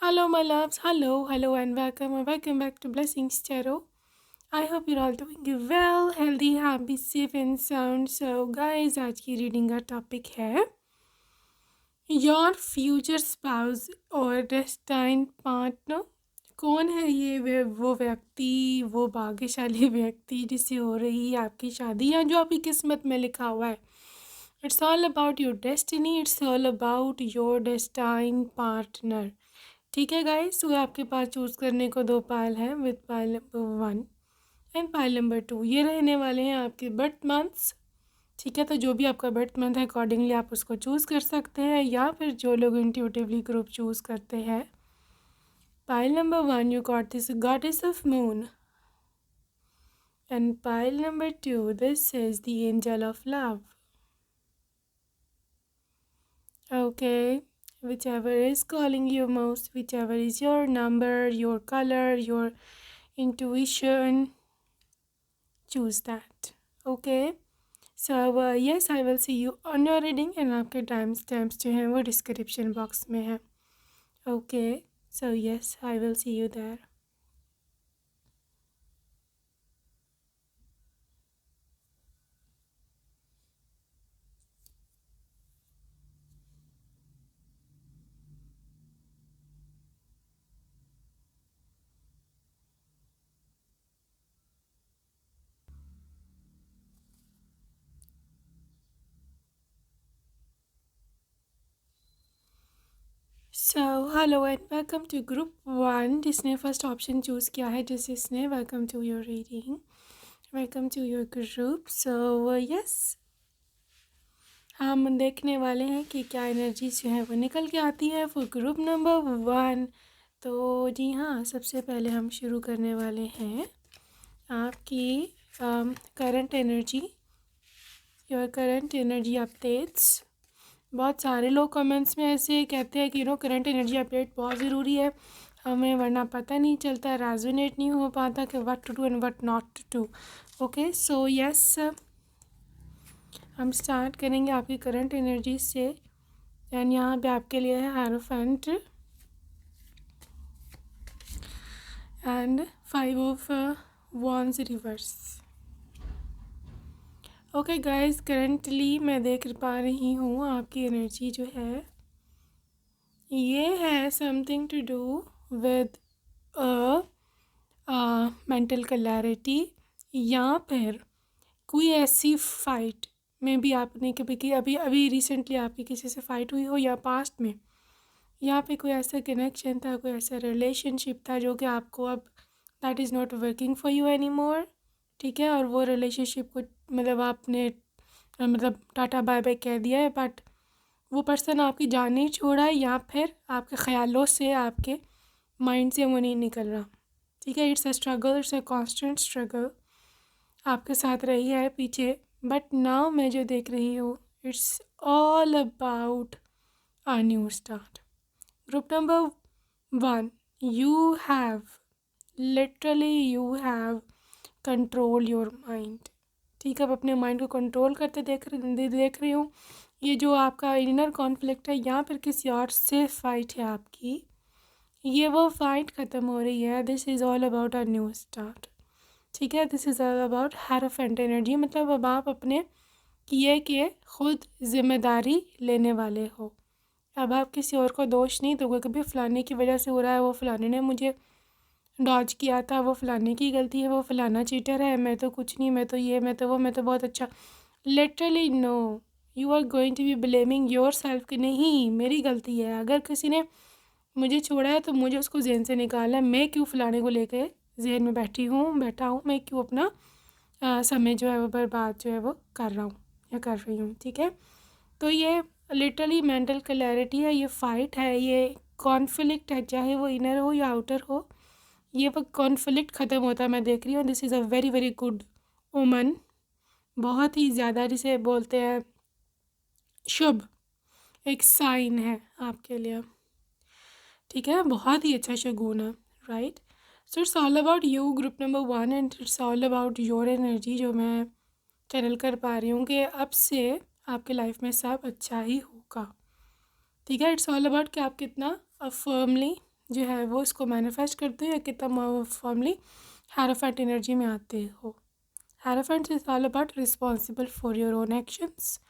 Hello, my loves. Hello, and welcome back to Blessings Tarot. I hope you're all doing well, healthy, happy, safe, and sound. So, guys, आज की reading का topic है your future spouse और destined partner. कौन है ये वो व्यक्ति, वो भाग्यशाली व्यक्ति जिससे हो रही है आपकी शादी या जो आपकी किस्मत में लिखा हुआ है। It's all about your destiny, it's all about your destined partner. ठीक है गाइस, तो आपके पास चूज़ करने को दो पायल हैं with pile number 1 and pile number 2। ये रहने वाले हैं आपके बर्थ मंथ्स। ठीक है, तो जो भी आपका बर्थ मंथ है अकॉर्डिंगली आप उसको चूज़ कर सकते हैं, या फिर जो लोग इंट्यूटिवली ग्रुप चूज़ करते हैं। Pile number 1 you got this goddess of moon, and pile number 2 this is the angel of love. Okay, whichever is calling you most, whichever is your number, your color, your intuition, choose that. Okay, so yes, I will see you on your reading, and आपके time stamps जो हैं वो description box में है. Okay, so yes, I will see you there. So hello and welcome to group 1 जिसने first option choose किया है, जिसने welcome to your reading, welcome to your group. So yes, हम देखने वाले हैं कि क्या एनर्जी जो है वो निकल के आती है फॉर ग्रुप नंबर 1. तो जी हाँ, सबसे पहले हम शुरू करने वाले हैं आपकी current energy, your current energy updates. बहुत सारे लोग कमेंट्स में ऐसे कहते हैं कि करंट एनर्जी अपडेट बहुत ज़रूरी है हमें, वरना पता नहीं चलता, रेजोनेट नहीं हो पाता कि what to do and what not to do. Okay, so yes, हम स्टार्ट करेंगे आपकी करंट एनर्जी से. एंड यहाँ पे आपके लिए है hierophant and 5 of wands reverse. Okay guys, currently मैं देख पा रही हूँ आपकी एनर्जी जो है ये है something to do with mental clarity, या फिर कोई ऐसी फाइट में भी आपने कभी की अभी रिसेंटली आपकी किसी से फाइट हुई हो, या पास्ट में यहाँ पे कोई ऐसा कनेक्शन था, कोई ऐसा रिलेशनशिप था जो कि आपको अब that is not working for you any more. ठीक है, और वो रिलेशनशिप को मतलब आपने मतलब टाटा बाय बाय कह दिया है, बट वो पर्सन आपकी जान नहीं छोड़ा है, या फिर आपके ख़यालों से, आपके माइंड से वो नहीं निकल रहा. ठीक है, it's a struggle, it's a constant struggle आपके साथ रही है पीछे, बट नाउ मैं जो देख रही हूँ it's all about a new start. Group number 1, you have literally you have control your mind. ठीक है, अब अपने माइंड को कंट्रोल करते देख रही हूँ. ये जो आपका इनर कॉन्फ्लिक्ट है, यहाँ पर किसी और से फाइट है आपकी, ये वो फाइट ख़त्म हो रही है. This is all about a new start. ठीक है, this is all about hierophant energy, मतलब अब आप अपने किए के खुद जिम्मेदारी लेने वाले हो. अब आप किसी और को दोष नहीं दोगे कभी फलाने की वजह से हो रहा है, वो फलाने ने मुझे डॉज किया था, वो फलाने की गलती है, वो फलाना चीटर है, मैं तो कुछ नहीं, मैं तो ये, मैं तो वो, मैं तो बहुत अच्छा. Literally no, you are going to be blaming yourself कि नहीं मेरी गलती है. अगर किसी ने मुझे छोड़ा है तो मुझे उसको जहन से निकालना है. मैं क्यों फलाने को लेके जहन में बैठा हूँ, मैं क्यों अपना समय जो है वो बर्बाद जो है वो कर रहा हूँ या कर रही हूँ. ठीक है, तो ये लिटरली मेंटल क्लैरिटी है, ये फाइट है, ये कॉन्फ्लिक्ट है, चाहे वो इनर हो या आउटर हो, ये वक्त कॉन्फ्लिक्ट ख़त्म होता है मैं देख रही हूँ. This is a very very good woman, बहुत ही ज़्यादा जिसे बोलते हैं शुभ एक साइन है आपके लिए. ठीक है, बहुत ही अच्छा शगुन है, right. So it's all about you group number 1, and it's all about your energy जो मैं चैनल कर पा रही हूँ कि अब से आपके लाइफ में सब अच्छा ही होगा. ठीक है, इट्स ऑल अबाउट कि आप कितना फर्मली जो है वो इसको मैनिफेस्ट करते हो या कितना फॉर्मली हेरोफेंट एनर्जी में आते हो। Hierophant is all about responsible for your own actions,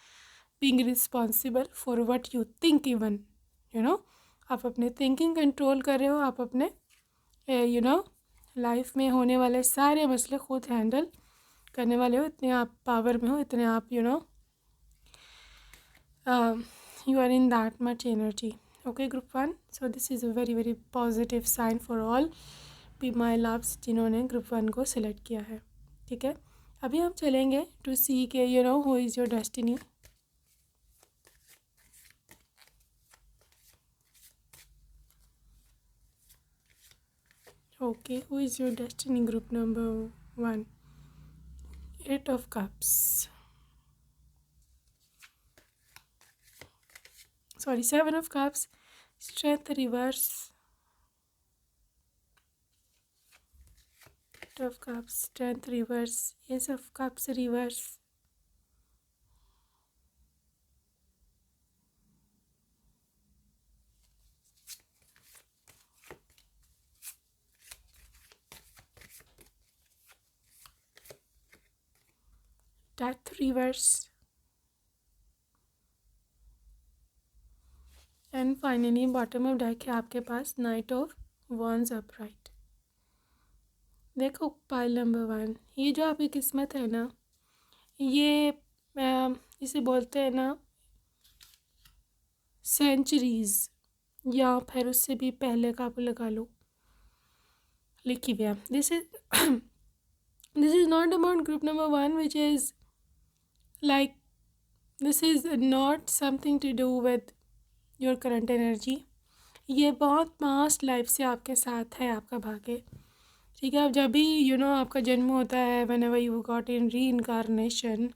being responsible for what you think even, you know, आप अपने थिंकिंग कंट्रोल कर रहे हो, आप अपने यू नो लाइफ में होने वाले सारे मसले खुद हैंडल करने वाले हो, इतने आप पावर में हो, इतने आप you know you are in that much energy. Okay, group 1, so this is a very very positive sign for all be my loves जिन्होंने ग्रुप 1 को सिलेक्ट किया है। ठीक है, अभी हम चलेंगे टू सी के you know who is your destiny. Okay, who is your destiny group number 1? 8 of cups, sorry 7 of cups, strength reverse, 8 of cups, strength reverse, ace of cups reverse, death reverse, and finally bottom of deck है आपके पास night of wands upright. देखो pile number 1, ये जो आपकी किस्मत है ना, ये इसे बोलते हैं ना सेंचुरीज, या फिर उससे भी पहले का आप लगा लो लिखी हुई है। This is not about group number 1 which is like, this is not something to do with your current energy. ये बहुत पास्ट लाइफ से आपके साथ है आपका भाग्य। ठीक है, अब जब भी यू नो आपका जन्म होता है, when ever you got in री इनकारनेशन,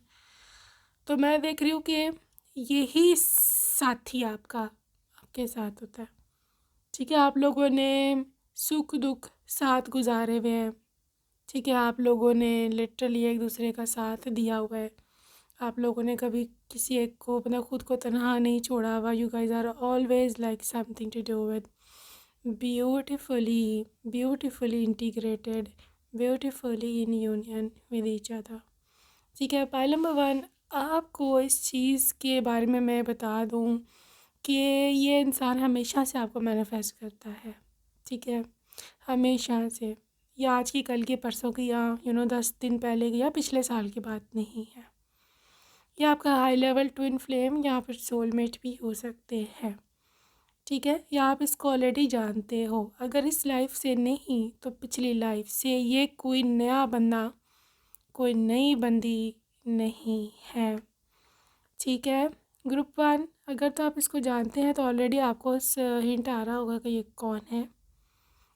तो मैं देख रही हूँ कि यही साथी आपके साथ होता है। ठीक है, आप लोगों ने सुख दुख साथ गुजारे हुए हैं। ठीक है, आप लोगों ने लिटरली एक दूसरे का साथ दिया हुआ है। आप लोगों ने कभी किसी एक को मतलब खुद को तनहा नहीं छोड़ा हुआ। You guys are always like something to do with, beautifully integrated, beautifully in union with each other. ठीक है, पाइल नंबर 1, आपको इस चीज़ के बारे में मैं बता दूं कि ये इंसान हमेशा से आपको मैनिफेस्ट करता है। ठीक है, हमेशा से, या आज की कल की परसों की, या यू नो 10 दिन पहले की, या पिछले साल की बात नहीं है। या आपका हाई लेवल ट्विन फ्लेम या फिर सोलमेट भी हो सकते हैं। ठीक है, या आप इसको ऑलरेडी जानते हो। अगर इस लाइफ से नहीं तो पिछली लाइफ से ये कोई नया बंदा, कोई नई बंदी नहीं है। ठीक है, ग्रुप 1, अगर तो आप इसको जानते हैं तो ऑलरेडी आपको हिंट आ रहा होगा कि ये कौन है।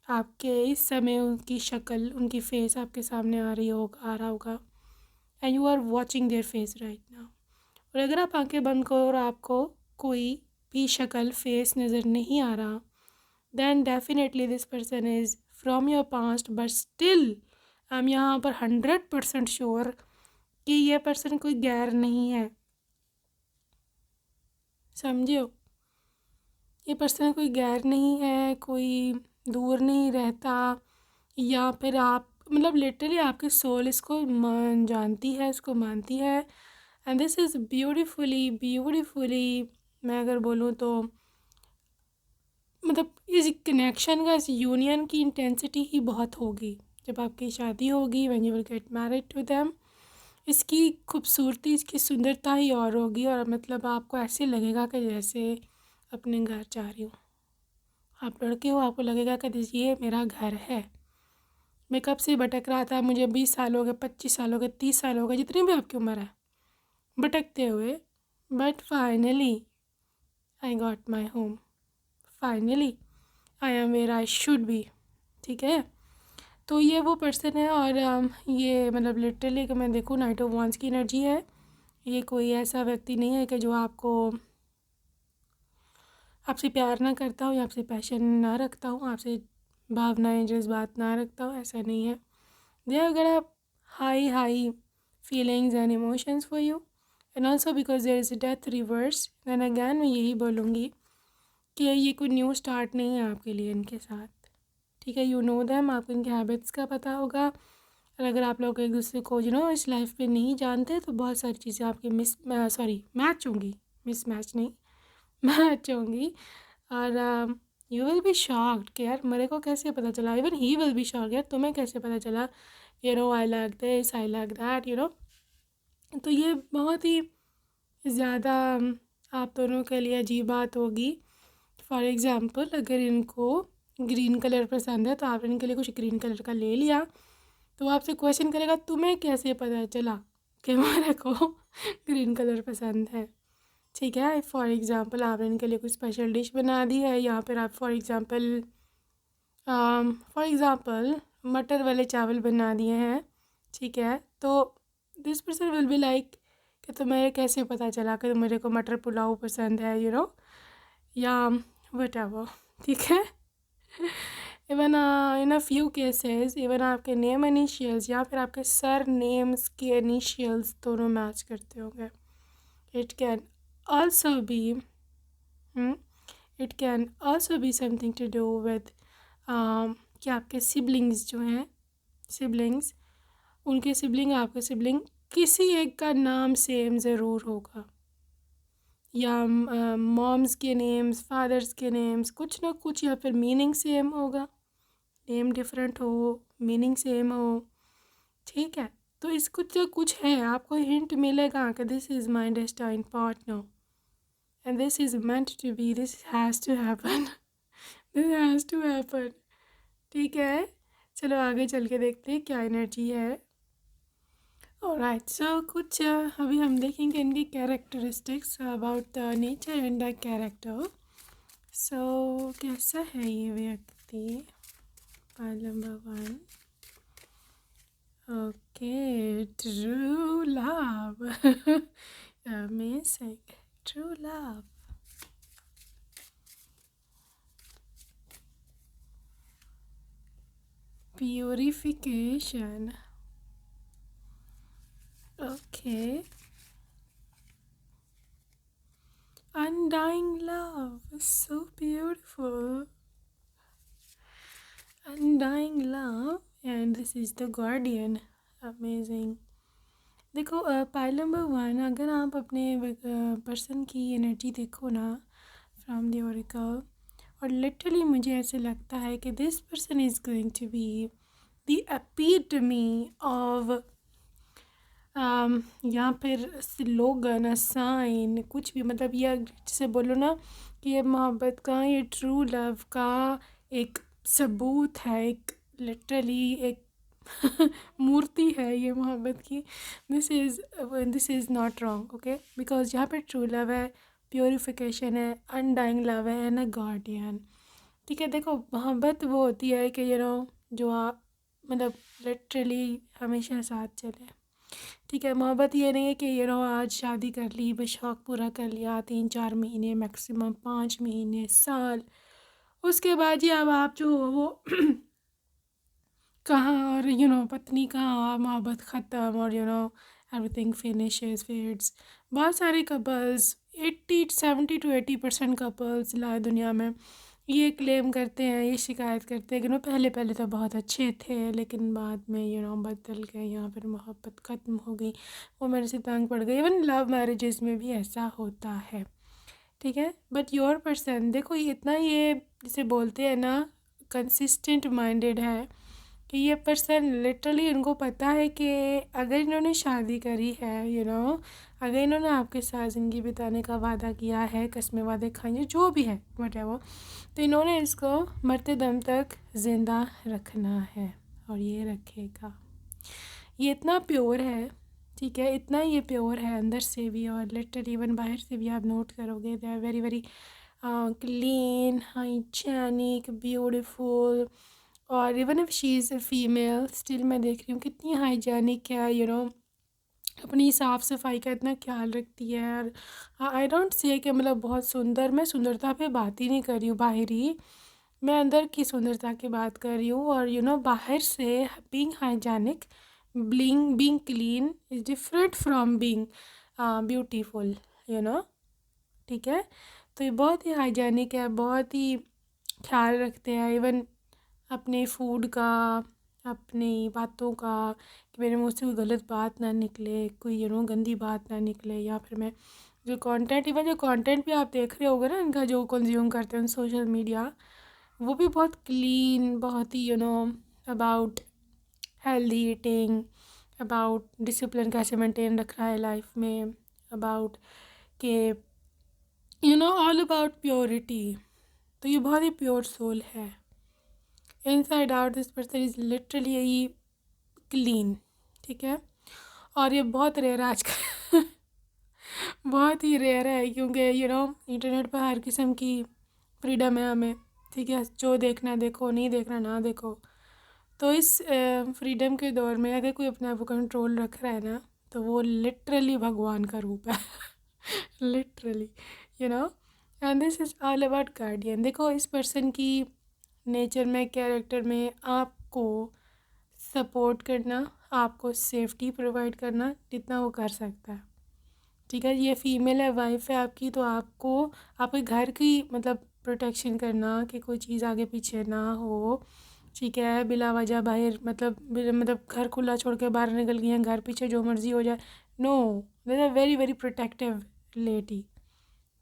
आपके इस समय उनकी शक्ल, उनकी फेस आपके सामने आ रहा होगा, and you are watching their face right now. और अगर आप आंखें बंद करो और आपको कोई भी शक्ल फेस नज़र नहीं आ रहा, then definitely this person is from your past, but still I am यहाँ पर 100% श्योर कि ये पर्सन कोई गैर नहीं है। समझो, ये पर्सन कोई गैर नहीं है, कोई दूर नहीं रहता, या फिर आप मतलब लिटरली आपकी सोल इसको जानती है, इसको मानती है। एंड दिस इज़ ब्यूटीफुली मैं अगर बोलूँ तो मतलब इस कनेक्शन का, इस यूनियन की इंटेंसिटी ही बहुत होगी जब आपकी शादी होगी, when you will get married to them. इसकी खूबसूरती, इसकी सुंदरता ही और होगी, और मतलब आपको ऐसे लगेगा कि जैसे अपने घर जा रही हो। आप लड़के हो, आपको लगेगा कि ये मेरा घर है। मैं कब से भटक रहा था, मुझे 20 साल हो गए, 25 साल हो गए, 30 साल हो गए, जितनी भी आपकी उम्र है भटकते हुए, but finally I got my home, finally I am where I should be. ठीक है, तो ये वो पर्सन है। और ये मतलब लिटरली अगर मैं देखूँ, नाइट ऑफ वॉन्स की एनर्जी है। ये कोई ऐसा व्यक्ति नहीं है कि जो आपसे प्यार ना करता हो, या आपसे पैशन ना रखता हूँ, आपसे भावनाएं जज्बात ना रखता हूँ, ऐसा नहीं है। दे अगर आप high feelings and emotions for you, and also because there is death rivers, then again मैं यही बोलूँगी कि ये कोई न्यू स्टार्ट नहीं है आपके लिए इनके साथ, ठीक है। यू नो दैम, आपको इनके हैबिट्स का पता होगा। और अगर आप लोग एक दूसरे को इस लाइफ में नहीं जानते तो बहुत सारी चीज़ें आपकी मैच होंगी, मिस मैच नहीं मैच होंगी। और यू विल बी शॉक्ड कि यार मेरे को कैसे पता चला, even he will be shocked यार तुम्हें कैसे पता चला, I like this, I like that, तो ये बहुत ही ज़्यादा आप दोनों के लिए अजीब बात होगी। फॉर एग्ज़ाम्पल, अगर इनको ग्रीन कलर पसंद है तो आपने इनके लिए कुछ ग्रीन कलर का ले लिया, तो वो आपसे क्वेश्चन करेगा तुम्हें कैसे पता चला कि मेरे को ग्रीन कलर पसंद है, ठीक है। फॉर एग्ज़ाम्पल, आपने इनके लिए कुछ स्पेशल डिश बना दी है, यहाँ पर आप फॉर एग्ज़ाम्पल मटर वाले चावल बना दिए हैं, ठीक है। तो this person will be like कि तुम्हें कैसे पता चला कि मेरे को मटर पुलाव पसंद है, या वट एवर, ठीक है। Even in a few cases, even आपके नेम इनिशियल्स या फिर आपके सर नेम्स के इनिशियल्स दोनों मैच करते होंगे। It can also be something to do with कि आपके सिबलिंग्स जो हैं, सिबलिंग्स, उनके सिबलिंग, आपके सिबलिंग, किसी एक का नाम सेम ज़रूर होगा, या मॉम्स के नेम्स, फादर्स के नेम्स, कुछ ना कुछ, या फिर मीनिंग सेम होगा, नेम डिफरेंट हो, मीनिंग सेम हो, ठीक है। तो इस कुछ जो कुछ है, आपको हिंट मिलेगा कि this is my destined partner and this is meant to be, this has to happen, this has to happen, ठीक है। चलो आगे चल के देखते हैं क्या एनर्जी है। ऑलराइट, सो कुछ अभी हम देखेंगे इनकी characteristics about the nature and the character. So कैसा है ये व्यक्ति? Pile number 1, okay, true love, amazing, true love, purification, okay, undying love, so beautiful, undying love, and this is the guardian, amazing। देखो पाइल नंबर 1, अगर आप अपने person की energy देखो ना फ्रॉम द ओरेकल, और लिटरली मुझे ऐसे लगता है कि this person is going to be the epitome of या फिर स्लोगन, साइन, कुछ भी, मतलब ये जैसे बोलो ना कि ये मोहब्बत का, ये ट्रू लव का एक सबूत है, एक लिटरली एक मूर्ति है ये मोहब्बत की। This is not wrong, okay, because यहाँ पे ट्रू लव है, प्योरिफिकेशन है, अनडाइंग लव है एंड अ गार्डियन, ठीक है। देखो मोहब्बत वो होती है कि जो आप मतलब लिटरली हमेशा साथ चले, ठीक है। मोहब्बत ये नहीं है कि आज शादी कर ली, बस शौक़ पूरा कर लिया 3-4 महीने, मैक्सिमम 5 महीने, साल, उसके बाद ही अब आप जो हो वो कहाँ, और पत्नी कहाँ, मोहब्बत ख़त्म, और एवरीथिंग फिनिशेस, फेड्स। बहुत सारे कपल्स, 70 to 80% कपल्स दुनिया में ये क्लेम करते हैं, ये शिकायत करते हैं कि पहले पहले तो बहुत अच्छे थे, लेकिन बाद में बदल गए, या फिर मोहब्बत ख़त्म हो गई, वो मेरे से तंग पड़ गई। इवन लव मैरिजेस में भी ऐसा होता है, ठीक है। बट योर पर्सन, देखो ये इतना, ये जिसे बोलते हैं ना कंसिस्टेंट माइंडेड है कि ये पर्सन लिटरली, उनको पता है कि अगर इन्होंने शादी करी है, अगर इन्होंने आपके साथ ज़िंदगी बिताने का वादा किया है, कस्में वादे खाएंगे, जो भी है वटेवर, तो इन्होंने इसको मरते दम तक ज़िंदा रखना है, और ये रखेगा। ये इतना प्योर है, ठीक है, इतना ये प्योर है अंदर से भी, और लिटरली इवन बाहर से भी आप नोट करोगे, they are very very clean, hygienic, beautiful. और even if she is a female, still मैं देख रही हूँ कितनी हाइजेनिक है, अपनी साफ़ सफाई का इतना ख्याल रखती है। और आई डोंट से कि मतलब बहुत सुंदर, मैं सुंदरता पे बात ही नहीं कर रही हूँ बाहरी, मैं अंदर की सुंदरता की बात कर रही हूँ। और बाहर से being hygienic, being clean is different from being beautiful, ठीक है। तो ये बहुत ही हाइजेनिक है, बहुत ही ख्याल रखते हैं इवन अपने फूड का, अपनी बातों का, कि मेरे मुँह से कोई गलत बात ना निकले, कोई गंदी बात ना निकले, या फिर मैं जो कंटेंट, इवन जो कंटेंट भी आप देख रहे होगे ना इनका, जो कंज्यूम करते हैं सोशल मीडिया, वो भी बहुत क्लीन, बहुत ही about healthy eating, about discipline कैसे मेंटेन रखना है लाइफ में, अबाउट के ऑल अबाउट प्योरिटी। तो ये बहुत ही प्योर सोल है। Inside out this person is literally clean, ठीक है। और ये बहुत रेयर है आजकल बहुत ही रेयर है, क्योंकि इंटरनेट पर हर किस्म की फ्रीडम है हमें, ठीक है। जो देखना देखो, नहीं देखना ना देखो। तो इस फ्रीडम के दौर में अगर कोई अपने आप को कंट्रोल रख रहा है ना, तो वो लिटरली भगवान का रूप है literally and this is all about guardian. देखो इस पर्सन की नेचर में, कैरेक्टर में आपको सपोर्ट करना, आपको सेफ्टी प्रोवाइड करना जितना वो कर सकता है, ठीक है। ये फीमेल है, वाइफ है आपकी, तो आपको आपके घर की प्रोटेक्शन करना, कि कोई चीज़ आगे पीछे ना हो, ठीक है। बिला वजह बाहर घर खुला छोड़ के बाहर निकल गई हैं, घर पीछे जो मर्ज़ी हो जाए, no, they are very very protective lady,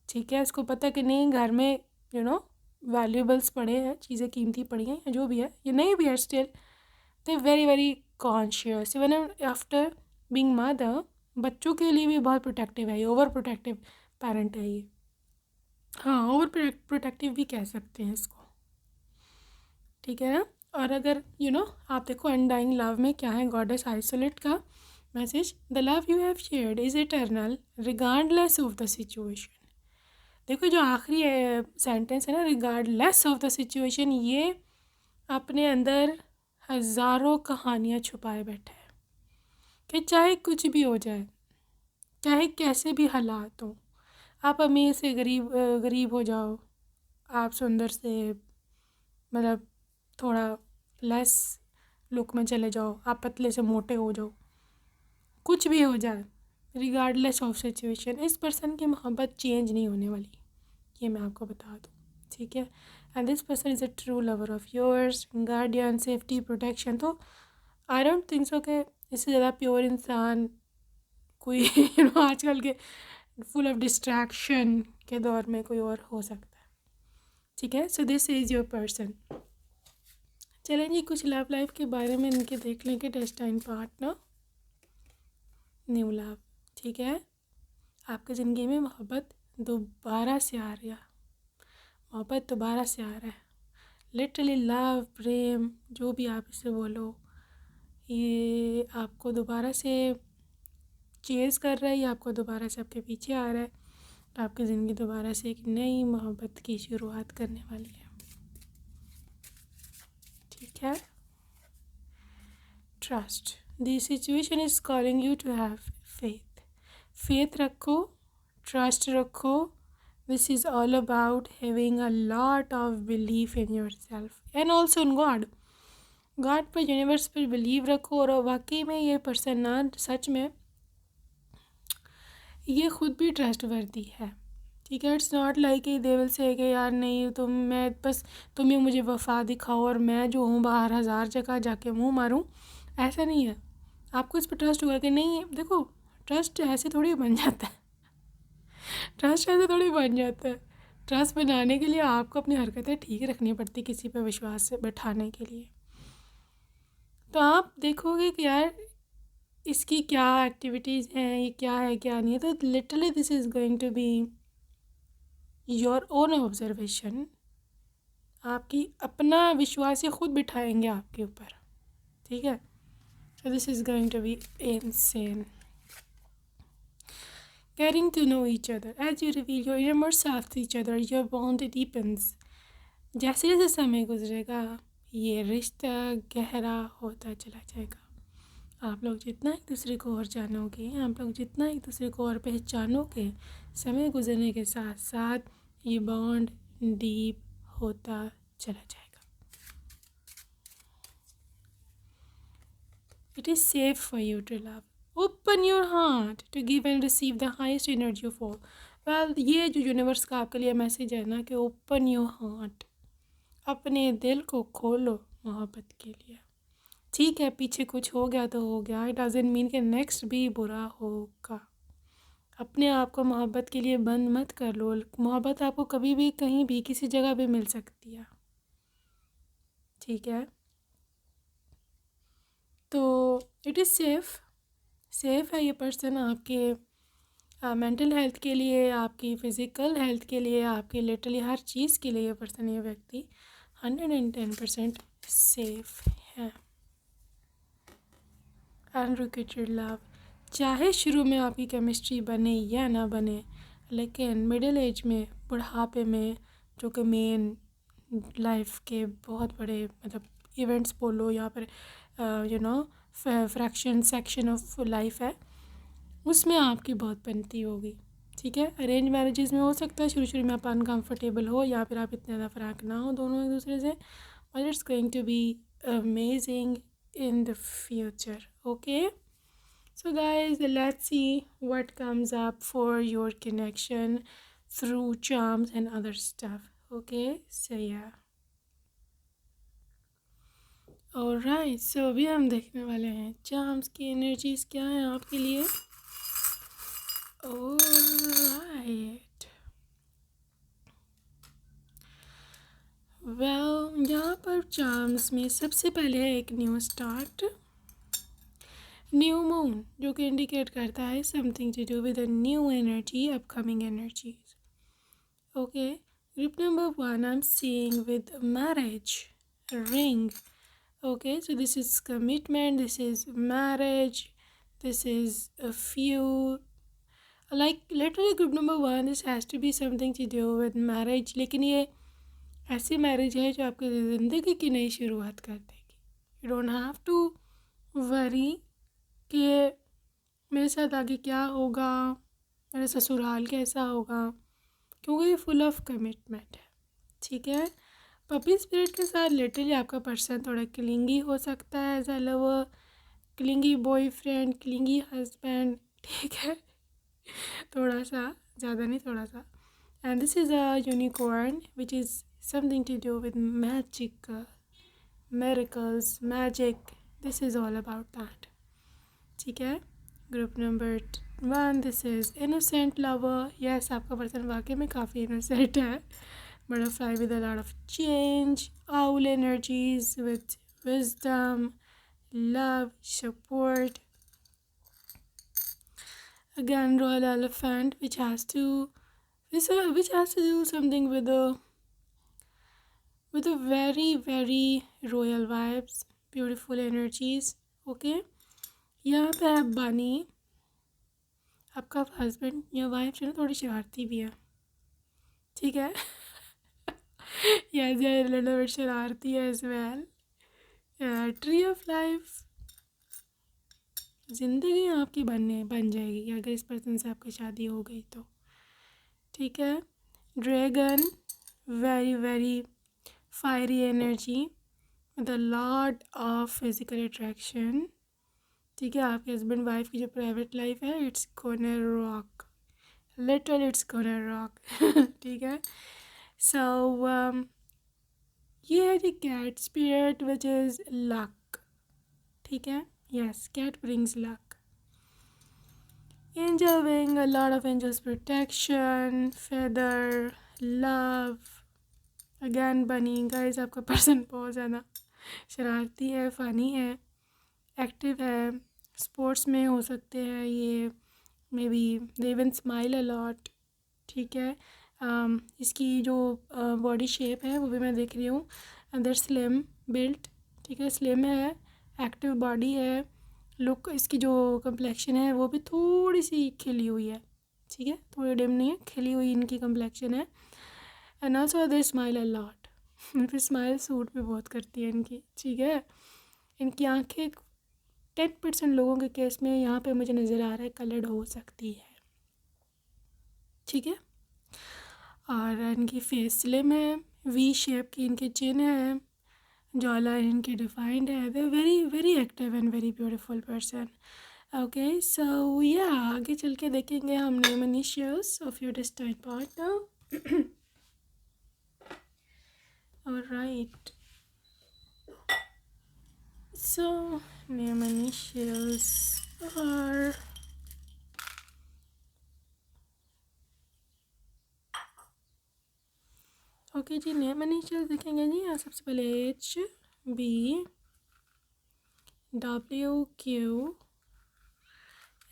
ठीक है। इसको पता कि नहीं घर में वैल्यूबल्स पड़े हैं, चीज़ें कीमती पड़ी हैं, या जो भी है, ये नहीं भी है, still they very very conscious even after being mother. बच्चों के लिए भी बहुत प्रोटेक्टिव है ये, ओवर प्रोटेक्टिव पेरेंट है ये, हाँ, ओवर प्रोटेक्टिव भी कह सकते हैं इसको, ठीक है ना। और अगर आप देखो अनडाइंग लव में क्या है, गॉडेस आइसोलेट का message, the love you have shared is eternal regardless of the situation. देखो जो आखिरी सेंटेंस है ना, रिगार्डलेस ऑफ द सिचुएशन, ये अपने अंदर हज़ारों कहानियाँ छुपाए बैठा है, कि चाहे कुछ भी हो जाए, चाहे कैसे भी हालात हो, आप अमीर से गरीब हो जाओ, आप सुंदर से थोड़ा लेस लुक में चले जाओ, आप पतले से मोटे हो जाओ, कुछ भी हो जाए, रिगार्डलेस ऑफ सिचुएशन, इस पर्सन की मोहब्बत चेंज नहीं होने वाली, ये मैं आपको बता दूँ, ठीक है। And this person is a true lover of yours, guardian, safety, protection. तो आई डोंट थिंक सो कि इससे ज़्यादा प्योर इंसान कोई आजकल के फुल ऑफ डिस्ट्रैक्शन के दौर में कोई और हो सकता है, ठीक है। So this is your person. चलें जी, कुछ लव लाइफ के बारे में इनके देख लेंगे। डेस्टाइन पार्टनर, न्यू लव, ठीक है। आपकी ज़िंदगी में मोहब्बत दोबारा से आ रही है, मोहब्बत दोबारा से आ रहा है, लिटरली लव, प्रेम, जो भी आप इसे बोलो, ये आपको दोबारा से चेज़ कर रहा है, ये आपको दोबारा से आपके पीछे आ रहा है। तो आपकी ज़िंदगी दोबारा से एक नई मोहब्बत की शुरुआत करने वाली है, ठीक है। Trust, the situation is calling you to have faith, faith रखो, ट्रस्ट रखो। This is all about having a lot of belief in yourself and also in God. God पर, यूनिवर्स पर बिलीव रखो, और वाकई में ये पर्सन ना सच में ये ख़ुद भी ट्रस्ट वर्दी है, ठीक है। It's not like they will say कि यार नहीं तुम ही मुझे वफ़ा दिखाओ और मैं जो हूँ बाहर 1000 जगह जाके मुंह मारूँ, ऐसा नहीं है। आपको इस पर ट्रस्ट होगा कि नहीं, देखो ट्रस्ट ऐसे थोड़ी बन जाता है, ट्रस्ट ऐसे थोड़ी बन जाता है। ट्रस्ट बनाने के लिए आपको अपनी हरकतें ठीक रखनी पड़ती, किसी पर विश्वास से बैठाने के लिए। तो आप देखोगे कि यार इसकी क्या एक्टिविटीज़ हैं, ये क्या है क्या नहीं है। तो literally this is going to be your own observation. आपकी अपना विश्वास ये खुद बिठाएंगे आपके ऊपर, ठीक है। So this is going to be insane. Getting to know each other as you reveal your innermost self to each other, your bond deepens. जैसे जैसे समय गुजरेगा ये रिश्ता गहरा होता चला जाएगा। आप लोग जितना एक दूसरे को और जानोगे, आप लोग जितना एक दूसरे को और पहचानोगे, समय गुजरने के साथ साथ ये बॉन्ड डीप होता चला जाएगा। It is safe for you to love. Open your heart to give and receive the highest energy of all. Well ये जो यूनिवर्स का आपके लिए मैसेज है ना कि ओपन योर हार्ट, अपने दिल को खोलो मोहब्बत के लिए। ठीक है, पीछे कुछ हो गया तो हो गया, इट डजंट मीन कि नेक्स्ट भी बुरा होगा। अपने आप को मोहब्बत के लिए बंद मत कर लो। मोहब्बत आपको कभी भी कहीं भी किसी जगह भी मिल सकती है, ठीक है। तो इट इज़ सेफ़ है ये पर्सन आपके मेंटल हेल्थ के लिए, आपकी फ़िज़िकल हेल्थ के लिए, आपकी लिटरली हर चीज़ के लिए ये पर्सन, ये व्यक्ति 110% सेफ़ है। अनरिक्वेटेड लव, चाहे शुरू में आपकी केमिस्ट्री बने या ना बने, लेकिन मिडिल एज में, बुढ़ापे में, जो कि मेन लाइफ के बहुत बड़े मतलब इवेंट्स बोलो या फिर you know fraction section of life है, उसमें आपकी बहुत बनती होगी, ठीक है। अरेंज मैरिजेस में हो सकता है शुरू शुरू में आप अनकम्फर्टेबल हो या फिर आप इतना ज़्यादा फ़र्क ना हो दोनों एक दूसरे से, but it's going to be amazing in the future. Okay, so guys, let's see what comes up for your connection through charms and other stuff. Okay, so yeah, alright, so अभी हम देखने वाले हैं charms की energies क्या है आपके लिए। alright, well, यहाँ पर charms में सबसे पहले है एक न्यू स्टार्ट, न्यू मून, जो कि इंडिकेट करता है something to do with a new energy, upcoming energies. Okay, group number 1 I am seeing with marriage ring. Okay, so this is commitment, this is marriage, this is a few, like literally group number 1 this has to be something to do with marriage, लेकिन ये ऐसी marriage है जो आपकी ज़िंदगी की नई शुरुआत कर देगी। You don't have to worry कि मेरे साथ आगे क्या होगा, मेरा ससुराल कैसा होगा, क्योंकि ये फुल ऑफ कमिटमेंट है, ठीक है। पपी स्पिरिट के साथ लिटरली आपका पर्सन थोड़ा क्लिंगी हो सकता है, as a lover, clingy boyfriend, clingy husband, ठीक है। थोड़ा सा, ज़्यादा नहीं, थोड़ा सा। And this is a unicorn which is something to do with magic, miracles, magic, this is all about that, ठीक है। Group number 1 this is innocent lover, yes आपका पर्सन वाकई में काफ़ी इनोसेंट है। Butterfly with a lot of change, owl energies with wisdom, love, support, again royal elephant which has to do something with a very royal vibes, beautiful energies, okay। यहाँ पे है बनी, आपका हस्बैंड या वाइफ जो है थोड़ी शरारती भी है, ठीक है। या लिटिल बिट शरारती है as well. Tree of life, ज़िंदगी आपकी बन जाएगी अगर इस पर्सन से आपकी शादी हो गई तो, ठीक है। Dragon, very fiery energy with a lot of physical attraction, ठीक है। आपके हस्बैंड वाइफ की जो प्राइवेट लाइफ है, it's gonna rock, literally it's gonna rock, ठीक है। सो ये है जी cat spirit which is luck, ठीक है। Yes, cat brings luck. Angel wing, a lot of angels protection, feather, love, again bunny. Guys आपका person बहुत ज़्यादा शरारती है, फ़नी है, एक्टिव है, स्पोर्ट्स में हो सकते हैं ये, may be they even smile a lot, ठीक है। इसकी जो बॉडी शेप है वो भी मैं देख रही हूँ, अंदर स्लिम बिल्ट, ठीक है, स्लिम है, एक्टिव बॉडी है, लुक इसकी जो कम्प्लेक्शन है वो भी थोड़ी सी खिली हुई है, ठीक है, थोड़ी डिम नहीं है, खिली हुई इनकी कम्प्लेक्शन है। And also they smile a lot, फिर स्माइल सूट भी बहुत करती है इनकी, ठीक है। इनकी आंखें 10% लोगों के केस में यहाँ पे मुझे नज़र आ रहा है कलर्ड हो सकती है, ठीक है। और इनकी फेस स्लिम है, वी शेप की इनकी चिन है, जॉ लाइन इनकी डिफाइंड है, वे very active and very beautiful person. Okay so या आगे चल के देखेंगे हम name initials of your destined partner. Alright, so name initials are okay जी. नेम इनिशियल्स देखेंगे जी. यहाँ सबसे पहले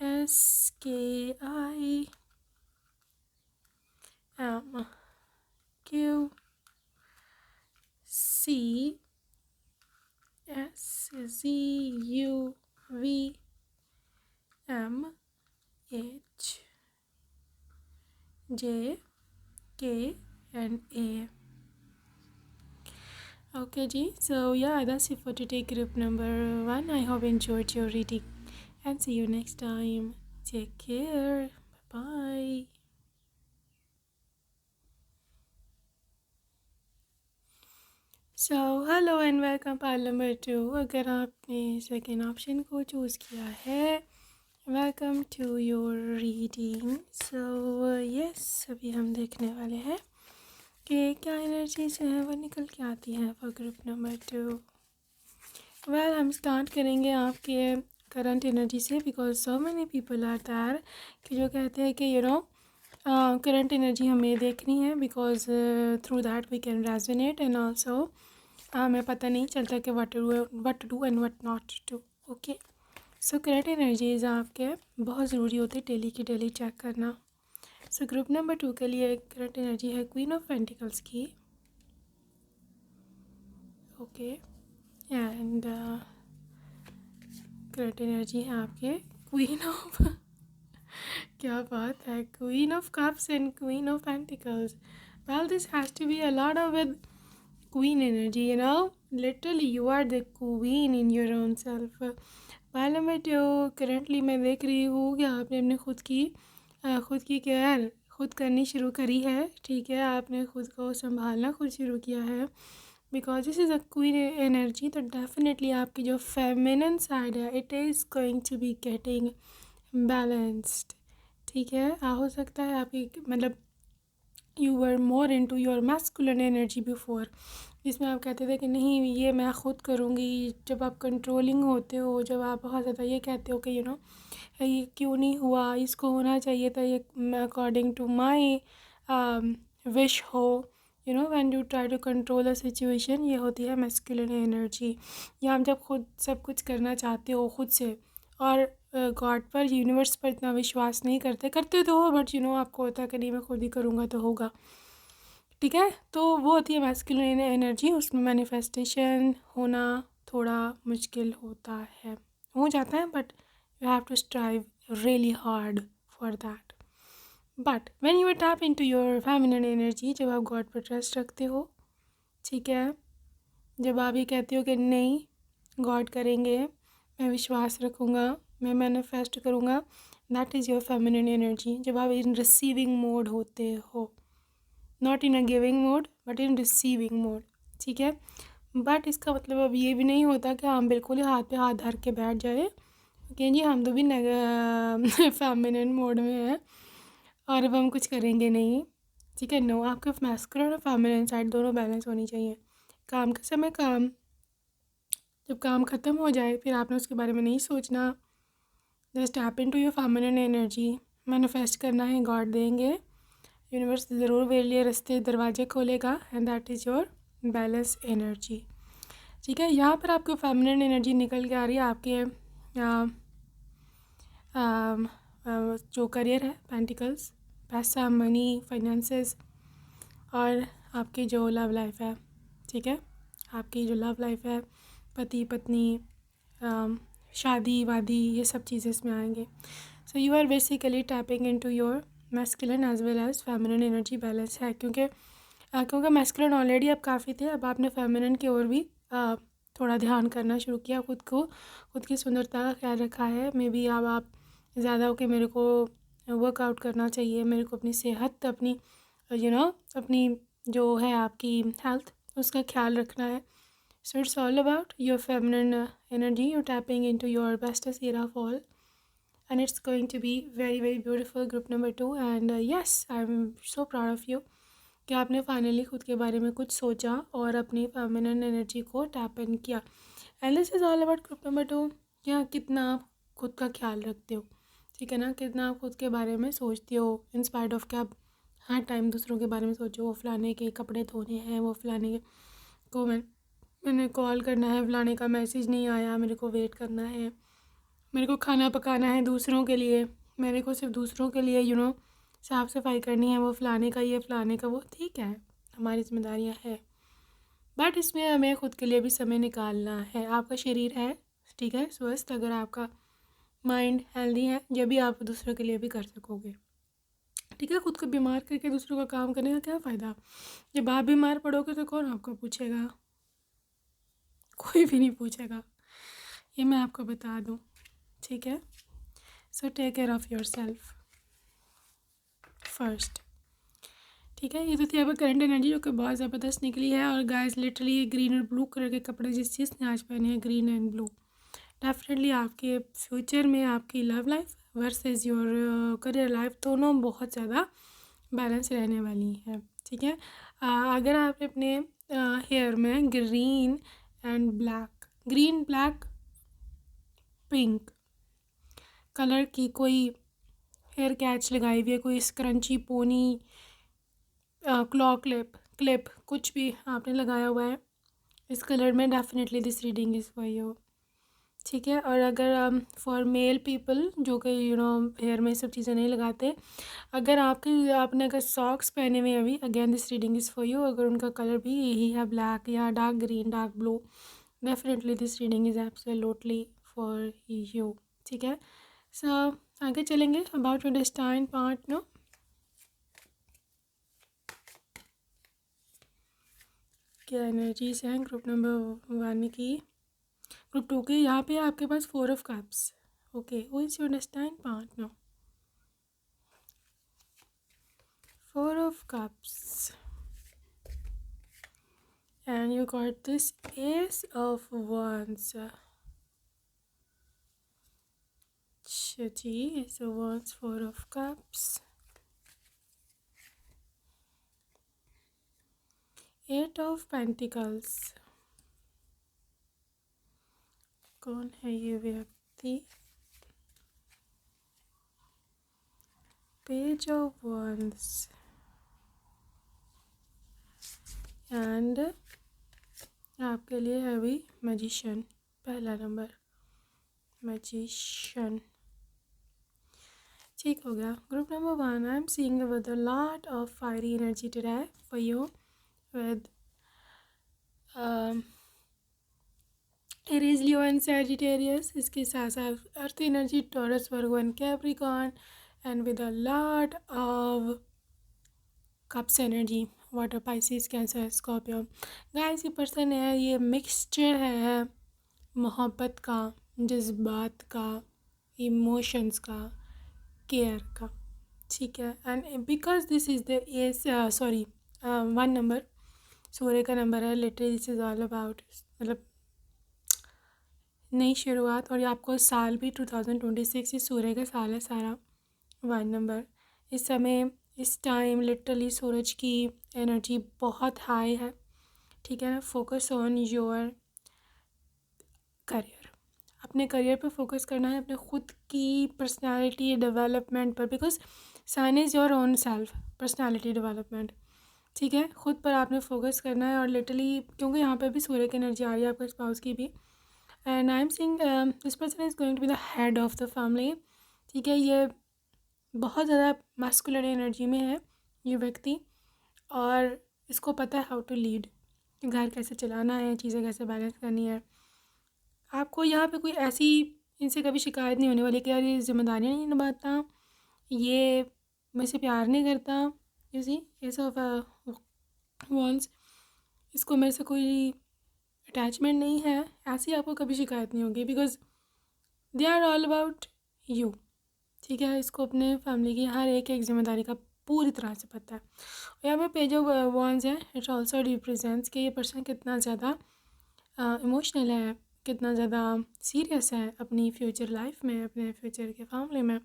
HQSCSUVMHJK and A. Okay ji, so yeah, that's it for today, group number 1. I hope you enjoyed your reading and see you next time. Take care. Bye. So hello and welcome pile number 2. अगर आपने second option को choose किया है, welcome to your reading. So yes, अभी हम देखने वाले हैं कि क्या एनर्जीज हैं वो निकल के आती हैं फॉर ग्रुप नंबर 2. वेल, हम स्टार्ट करेंगे आपके करंट एनर्जी से, because so many people are there कि जो कहते हैं कि यू नो करंट एनर्जी हमें देखनी है, because through that we can resonate and also हमें पता नहीं चलता कि what to do and what not to do. Okay, so current energies आपके बहुत ज़रूरी होते हैं डेली की डेली चेक करना. सो ग्रुप नंबर 2 के लिए करंट एनर्जी है क्वीन ऑफ पेंटिकल्स की. ओके, एंड करंट एनर्जी है आपके क्वीन ऑफ क्या बात है, queen of cups and queen of pentacles. Well, this has to be a lot of with queen energy, you know, literally you are the queen in your own yourself नंबर 2, currently मैं देख रही हूँ कि आपने अपने खुद की केयर खुद करनी शुरू करी है. ठीक है, आपने खुद को संभालना खुद शुरू किया है, because this is a queen energy. तो डेफिनेटली आपकी जो फेमिनिन साइड है, it is going to be getting balanced. ठीक है, हो सकता है आपकी मतलब you were more into your masculine energy before, जिसमें आप कहते थे कि नहीं ये मैं ख़ुद करूँगी. जब आप कंट्रोलिंग होते हो, जब आप बहुत ज़्यादा ये कहते हो कि यू नो ये क्यों नहीं हुआ, इसको होना चाहिए था, ये अकॉर्डिंग टू माई विश हो, you know, when you try to control the situation, ये होती है मैस्कुलिन एनर्जी. या आप जब खुद सब कुछ करना चाहते हो खुद से, और गॉड पर, यूनिवर्स पर इतना विश्वास नहीं करते तो हो, बट यू नो आपको होता है कि नहीं मैं खुद ही करूँगा तो होगा. ठीक है, तो वो होती है मैस्कुलिन एनर्जी. उसमें मैनिफेस्टेशन होना थोड़ा मुश्किल होता है, हो जाता है, but you have to strive really hard for that. But when you tap into your feminine energy, जब आप गॉड पर ट्रस्ट रखते हो, ठीक है, जब आप ये कहते हो कि नहीं गॉड करेंगे, मैं विश्वास रखूँगा, मैं मैनिफेस्ट करूँगा, that is your feminine energy. जब आप इन रिसीविंग मोड होते हो, not in a giving mode but in receiving mode. ठीक है, बट इसका मतलब अब ये भी नहीं होता कि हम बिल्कुल ही हाथ पे हाथ धर के बैठ जाए कि जी हम तो भी फेमिनिन मोड में हैं और अब हम कुछ करेंगे नहीं. ठीक है, नो, आपके मैस्कुलिन और फेमिनिन साइड दोनों बैलेंस होनी चाहिए. काम के समय काम, जब काम ख़त्म हो जाए फिर आपने उसके बारे में नहीं सोचना. Just tap into your feminine energy. Manifest करना है, गॉड देंगे, यूनिवर्स ज़रूर मेरे लिए रास्ते दरवाजे खोलेगा, and that is your balance energy. ठीक है, यहाँ पर आपको फेमिनिन एनर्जी निकल के आ रही है आपके जो करियर है, पेंटिकल्स, पैसा, मनी, फाइनेंसेस, और आपकी जो लव लाइफ है. ठीक है, आपकी जो लव लाइफ है, पति पत्नी, शादी वादी, ये सब चीज़ें इसमें आएंगे. So you are basically tapping into your masculine as well as feminine energy balance है, क्योंकि मैस्कुलिन ऑलरेडी अब काफ़ी थे, अब आपने फेमिनिन की ओर भी थोड़ा ध्यान करना शुरू किया, खुद की सुंदरता का ख्याल रखा है. मे बी अब आप ज़्यादा हो कि मेरे को वर्कआउट करना चाहिए, मेरे को अपनी सेहत, अपनी यू नो अपनी जो है आपकी हेल्थ, उसका ख्याल रखना है. So it's all about your feminine energy. You tapping into your bestest era of all. and it's going to be very very beautiful. Group number 2, and yes, I'm so proud of you कि आपने finally खुद के बारे में कुछ सोचा और अपनी फेमिनिन एनर्जी को टैप इन किया. And this is all about group number 2. या कितना आप खुद का ख्याल रखते हो, ठीक है ना, कितना आप खुद के बारे में सोचते हो, इंस्पाइट ऑफ कि आप हर टाइम दूसरों के बारे में सोचो. वो फलाने के कपड़े धोने हैं, वो फलाने को मैंने कॉल करना है, फलाने का मैसेज नहीं आया, मेरे को वेट करना है, मेरे को खाना पकाना है दूसरों के लिए, मेरे को सिर्फ दूसरों के लिए साफ़ सफाई करनी है, वो फलाने का ये फलाने का वो. ठीक है, हमारी जिम्मेदारियां हैं, बट इसमें हमें ख़ुद के लिए भी समय निकालना है. आपका शरीर है, ठीक है, स्वस्थ, अगर आपका माइंड हेल्दी है, जब भी आप दूसरों के लिए भी कर सकोगे. ठीक है, खुद को बीमार करके दूसरों का काम करने का क्या फ़ायदा. जब आप बीमार पड़ोगे तो कौन आपको पूछेगा, कोई भी नहीं पूछेगा, ये मैं आपको बता दूँ. ठीक है, so take care of yourself first. ठीक है, ये तो थी आपकी करंट एनर्जी जो कि बहुत ज़बरदस्त निकली है. और गाइस लिटरली ग्रीन और ब्लू कलर के कपड़े जिस चीज़ ने आज पहने हैं, ग्रीन एंड ब्लू, डेफिनेटली आपके फ्यूचर में आपकी love life versus your career life दोनों बहुत ज़्यादा बैलेंस रहने वाली है. ठीक है, अगर आप अपने हेयर में green and black, green black pink colour की कोई हेयर कैच लगाई हुई है, कोई स्क्रंची पोनी क्लॉ क्लिप कुछ भी आपने लगाया हुआ है इस कलर में, definitely this reading is for you. ठीक है, और अगर फॉर मेल पीपल जो कि हेयर में सब चीज़ें नहीं लगाते, अगर आपने अगर सॉक्स पहने हुए अभी, again this reading is for you. अगर उनका कलर भी यही है, ब्लैक या dark green, dark blue, definitely this reading is absolutely for you. ठीक है, सो आगे चलेंगे about your destined part. No, क्या एनर्जीज हैं ग्रुप नंबर 1 की, ग्रुप 2 की. यहाँ पे आपके पास 4 of cups. Okay, who is your destined partner. 4 of cups and you got this S of wands. अच्छा जी, ace of wands, 4 of cups, 8 of pentacles. कौन है ये व्यक्ति. पेज ऑफ wands एंड आपके लिए है भी मैजिशियन, पहला नंबर मैजिशियन. ठीक हो गया. Group number 1, I am seeing with a lot of fiery energy today for you with Aries, Leo and Sagittarius. इसके साथ साथ earth energy, Taurus, Virgo and Capricorn, and with a lot of cups energy, water, Pisces, Cancer, Scorpio. Guys, ये person है, ये mixture है मोहब्बत का, जज्बात का, इमोशंस का, केयर का. ठीक है, and because this is the 1 number सूर्य का नंबर है. Literally this is all about मतलब नई शुरुआत. और ये आपको साल भी 2026 इस सूर्य का साल है सारा. 1 नंबर इस समय इस टाइम लिटरली सूरज की एनर्जी बहुत हाई है. ठीक है ना, फोकस ऑन योर करियर, अपने करियर पर फोकस करना है, अपने खुद की पर्सनालिटी डेवलपमेंट पर, because sign is your own self personality development. ठीक है, खुद पर आपने फोकस करना है. और लिटरली क्योंकि यहाँ पे भी सूर्य की एनर्जी आ रही है आपके स्पाउस की भी, and I am seeing this person is going to be the head of the family. ठीक है, ये बहुत ज़्यादा मैस्कुलिन एनर्जी में है ये व्यक्ति, और इसको पता है हाउ टू लीड, घर कैसे चलाना है, चीज़ें कैसे बैलेंस करनी है. आपको यहाँ पे कोई ऐसी इनसे कभी शिकायत नहीं होने वाली कि यार ये जिम्मेदारियाँ नहीं निभाता, ये मुझसे प्यार नहीं करता. You see, ace of wands, इसको मेरे से कोई अटैचमेंट नहीं है, ऐसी आपको कभी शिकायत नहीं होगी, because they are all about you. ठीक है, इसको अपने फैमिली की हर एक जिम्मेदारी का पूरी तरह से पता है. और यहाँ पे पेज ऑफ वॉन्ड्स है, इट ऑल्सो रिप्रेजेंट्स कि ये पर्सन कितना ज़्यादा इमोशनल है, कितना ज़्यादा सीरियस है अपनी फ्यूचर लाइफ में, अपने फ्यूचर के मामले में,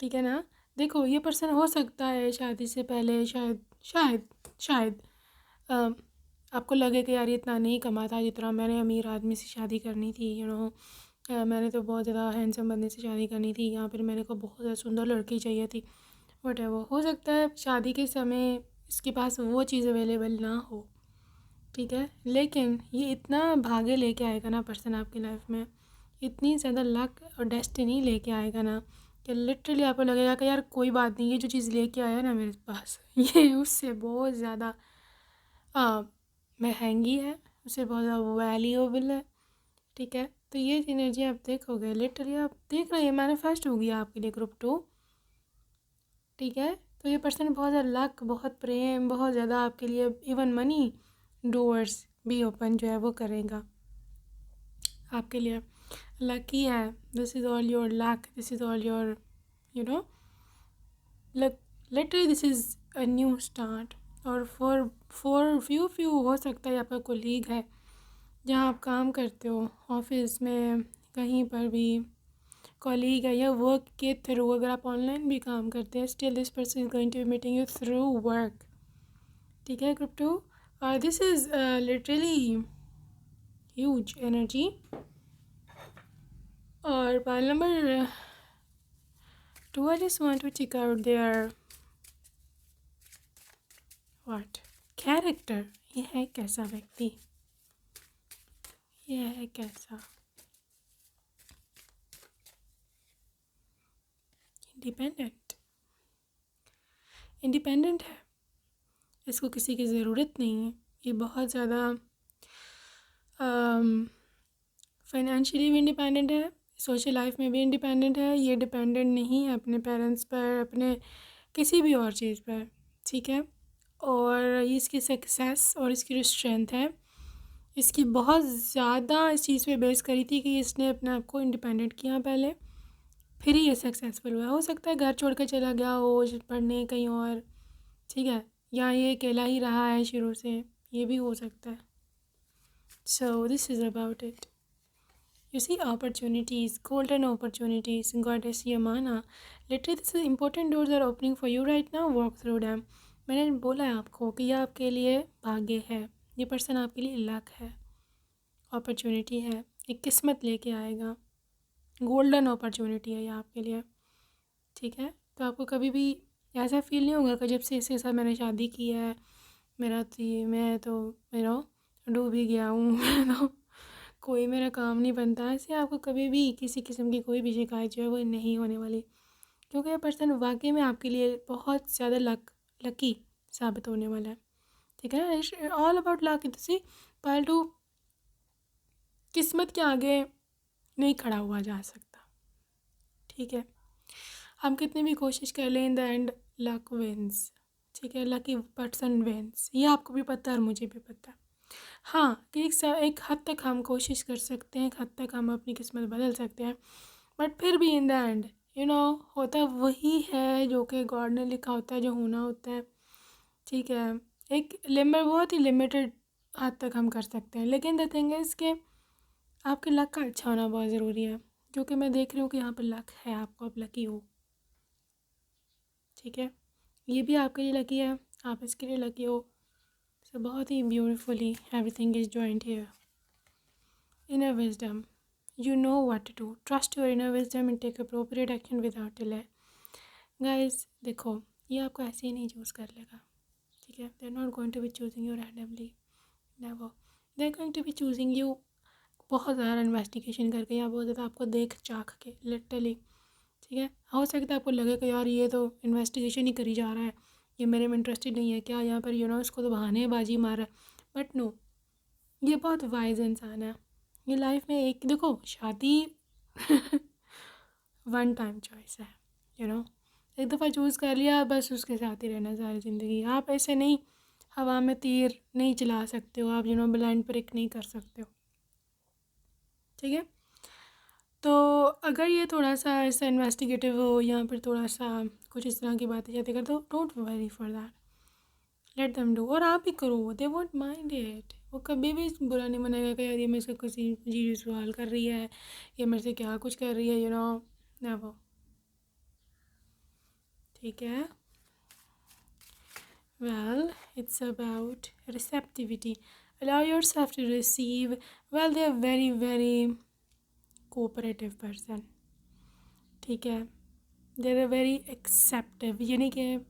ठीक है ना। देखो ये पर्सन हो सकता है शादी से पहले शायद शायद शायद अ, आपको लगे कि यार ये इतना नहीं कमाता जितना मैंने अमीर आदमी से शादी करनी थी, मैंने तो बहुत ज़्यादा हैंडसम बंदे से शादी करनी थी, या फिर मेरे को बहुत ज़्यादा सुंदर लड़की चाहिए थी। वटेवर हो सकता है शादी के समय इसके पास वो चीज़ अवेलेबल ना हो, ठीक है, लेकिन ये इतना भागे लेके आएगा ना पर्सन आपकी लाइफ में, इतनी ज़्यादा लक और डेस्टिनी लेके आएगा ना कि लिटरली आपको लगेगा कि यार कोई बात नहीं, ये जो चीज़ लेके आया ना मेरे पास ये उससे बहुत ज़्यादा महंगी है, उससे बहुत ज़्यादा वैल्यूएबल है, ठीक है। तो ये एनर्जी आप देखोगे, लिटरली आप देख रहे हैं मैनिफेस्ट होगी आपके लिए ग्रुप 2, ठीक है। तो ये पर्सन बहुत ज़्यादा लक, बहुत प्रेम, बहुत ज़्यादा आपके लिए इवन मनी डोर्स भी ओपन जो है वो करेगा आपके लिए। लकी है, this is all your luck, this is all your you know luck, literally this is a new start. और फॉर फ्यू हो सकता है आपका कोलीग है जहाँ आप काम करते हो, ऑफिस में कहीं पर भी कॉलीग है, या वर्क के थ्रू अगर आप ऑनलाइन भी काम करते हैं, still this person is going to be meeting you through work, ठीक है ग्रुप 2। और this is literally huge energy. और pile number 2, I just want to check out there what character. ये है कैसा व्यक्ति, ये है कैसा, इंडिपेंडेंट, इंडिपेंडेंट है, इसको किसी की ज़रूरत नहीं है, ये बहुत ज़्यादा फाइनेंशियली भी इंडिपेंडेंट है, सोशल लाइफ में भी इंडिपेंडेंट है, ये डिपेंडेंट नहीं है अपने पेरेंट्स पर, अपने किसी भी और चीज़ पर, ठीक है। और ये इसकी सक्सेस और इसकी जो स्ट्रेंथ है, इसकी बहुत ज़्यादा इस चीज़ पे बेस करी थी कि इसने अपने आप को इंडिपेंडेंट किया पहले, फिर ही ये सक्सेसफुल हुआ। हो सकता है घर छोड़ कर चला गया हो पढ़ने कहीं और, ठीक है, या ये अकेला ही रहा है शुरू से, ये भी हो सकता है। So this is about it. You see opportunities, golden opportunities, goddess Yamana. Literally, this is important doors are opening for you right now. Walk through them. मैंने बोला है आपको कि यह आपके लिए भाग्य है, ये पर्सन आपके लिए लक है, अपॉर्चुनिटी है, एक किस्मत लेके आएगा, गोल्डन अपॉर्चुनिटी है ये आपके लिए, ठीक है। तो आपको कभी भी ऐसा फील नहीं होगा कि जब से इसके साथ मैंने शादी की है मैं तो डूब ही गया हूँ मैं तो कोई मेरा काम नहीं बनता, ऐसे आपको कभी भी किसी किस्म की कोई भी शिकायत जो है वो नहीं होने वाली, क्योंकि ये पर्सन वाकई में आपके लिए बहुत ज़्यादा लकी साबित होने वाला है, ठीक है। All about luck. सी पाल टू किस्मत के आगे नहीं खड़ा हुआ जा सकता, ठीक है। हम कितनी भी कोशिश कर लें, in the end luck wins, ठीक है, लकी पर्सन विंस, ये आपको भी पता है और मुझे भी पता है। हाँ कि एक हद तक हम कोशिश कर सकते हैं, एक हद तक हम अपनी किस्मत बदल सकते हैं, बट फिर भी इन द एंड होता वही है जो कि गॉड ने लिखा होता है, जो होना होता है, ठीक है। एक बहुत ही लिमिटेड हद तक हम कर सकते हैं, लेकिन द थिंग इज़ कि आपके लक का अच्छा होना बहुत ज़रूरी है, जो कि मैं देख रही हूँ कि यहाँ पर लक है, आपको अब लकी हो, ठीक है। ये भी आपके लिए लकी है, आप इसके लिए लकी हो। सो बहुत ही beautifully everything is joint here. Inner wisdom, you know what to do, trust your inner wisdom and take appropriate action without delay. Guys, देखो ये आपको ऐसे ही नहीं चूज़ कर लेगा, ठीक है। They're not going to be choosing you randomly, never. They're going to be choosing you बहुत ज़्यादा इन्वेस्टिगेशन करके, या बहुत ज़्यादा आपको देख चाख के, लिटरली, ठीक है। हो सकता है आपको लगे कि यार ये तो इन्वेस्टिगेशन ही करी जा रहा है, ये मेरे में इंटरेस्टेड नहीं है क्या, यहाँ पर इसको तो बहानेबाजी मार रहा है, बट नो, ये बहुत वाइज इंसान है। ये लाइफ में एक देखो शादी वन टाइम चॉइस है, एक दफ़ा चूज़ कर लिया बस उसके साथ ही रहना सारी ज़िंदगी। आप ऐसे नहीं हवा में तीर नहीं चला सकते हो, आप ब्लाइंड प्रिक नहीं कर सकते हो, ठीक है। तो अगर ये थोड़ा सा ऐसा इन्वेस्टिगेटिव हो या फिर थोड़ा सा कुछ इस तरह की बातें जाते कर, तो don't worry for that, let them do, और आप भी करो, दे वोंट माइंड इट, वो कभी भी बुरा नहीं मानेगा कि यार ये मेरे से किसी जी सवाल कर रही है, ये मेरे से क्या कुछ कर रही है, नेवर। ठीक है। Well, it's about receptivity. Allow yourself to receive. Well, they are very, very cooperative person. ठीक है। They are very acceptive. यानी कि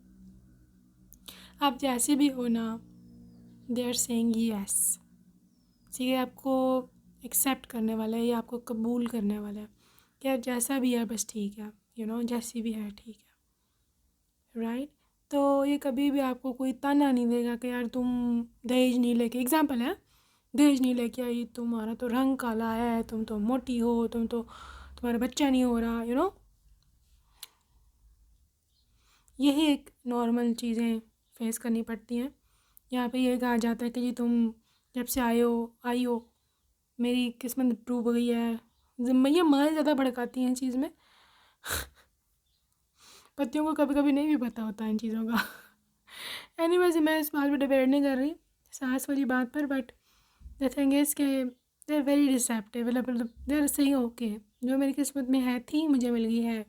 आप जैसे भी हो ना, they are saying yes. ठीक है, आपको एक्सेप्ट करने वाला है या आपको कबूल करने वाला है कि यार जैसा भी है बस ठीक है, जैसी भी है ठीक है, राइट। तो ये कभी भी आपको कोई ताना नहीं देगा कि यार तुम दहेज नहीं लेके, एग्जाम्पल है, दहेज नहीं लेके आई, तुम्हारा तो रंग काला है, तुम तो मोटी हो, तुम्हारा बच्चा नहीं हो रहा, यही एक नॉर्मल चीज़ें फेस करनी पड़ती हैं। यहाँ पे ये कहा जाता है कि जी तुम जब से आई हो मेरी किस्मत डूब गई है। ये माँ ज़्यादा भड़काती हैं चीज़ में। पतियों को कभी कभी नहीं भी पता होता इन चीज़ों का। एनीवेज, मैं इस बात पर डिबेट नहीं कर रही सास वाली बात पर, बट द थिंग इज़ के दे आर वेरी रिसेप्टिव, मतलब दे आर सही ओके, जो मेरी किस्मत में है थी मुझे मिल गई है,